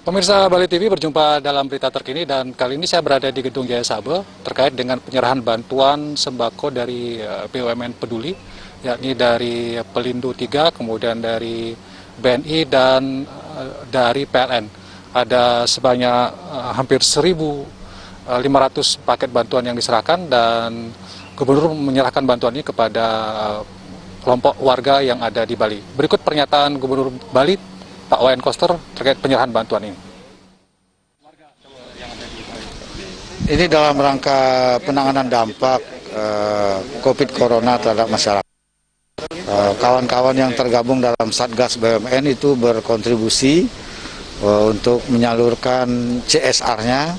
Pemirsa Bali TV berjumpa dalam berita terkini dan kali ini saya berada di Gedung Jaya Sabe terkait dengan penyerahan bantuan sembako dari BUMN Peduli, yakni dari Pelindo 3, kemudian dari BNI dan dari PLN. Ada sebanyak hampir 1.500 paket bantuan yang diserahkan dan Gubernur menyerahkan bantuan ini kepada kelompok warga yang ada di Bali. Berikut pernyataan Gubernur Bali, Pak Wayan Koster, terkait penyerahan bantuan ini. Ini dalam rangka penanganan dampak COVID Corona terhadap masyarakat. Kawan-kawan yang tergabung dalam Satgas BUMN itu berkontribusi untuk menyalurkan CSR-nya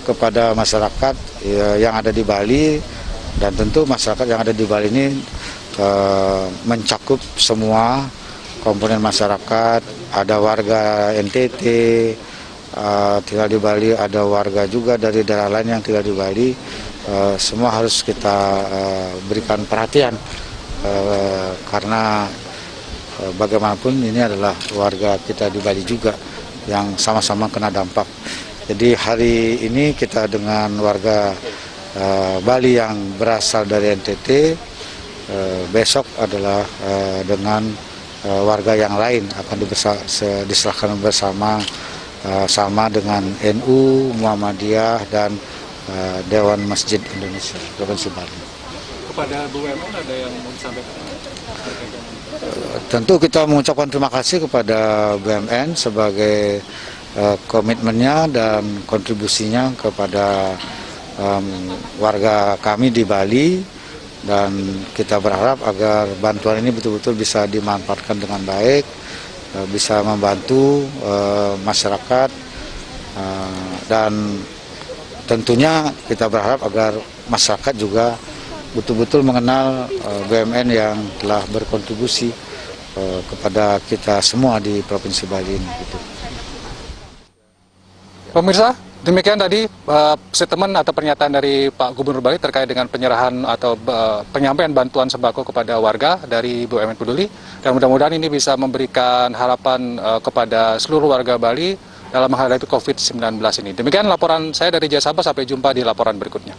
kepada masyarakat yang ada di Bali, dan tentu masyarakat yang ada di Bali ini mencakup semua komponen masyarakat. Ada warga NTT tinggal di Bali, ada warga juga dari daerah lain yang tinggal di Bali. Semua harus kita berikan perhatian karena bagaimanapun ini adalah warga kita di Bali juga yang sama-sama kena dampak. Jadi hari ini kita dengan warga Bali yang berasal dari NTT, besok adalah dengan warga yang lain akan diserahkan bersama sama dengan NU, Muhammadiyah, dan Dewan Masjid Indonesia Provinsi Bali. Kepada BUMN ada yang mau disampaikan? Tentu kita mengucapkan terima kasih kepada BUMN sebagai komitmennya dan kontribusinya kepada warga kami di Bali. Dan kita berharap agar bantuan ini betul-betul bisa dimanfaatkan dengan baik, bisa membantu masyarakat, dan tentunya kita berharap agar masyarakat juga betul-betul mengenal BUMN yang telah berkontribusi kepada kita semua di Provinsi Bali ini. Gitu. Pemirsa, demikian tadi statement atau pernyataan dari Pak Gubernur Bali terkait dengan penyerahan atau penyampaian bantuan sembako kepada warga dari BUMN Peduli, dan mudah-mudahan ini bisa memberikan harapan kepada seluruh warga Bali dalam menghadapi COVID-19 ini. Demikian laporan saya dari Jaya Sabe, sampai jumpa di laporan berikutnya.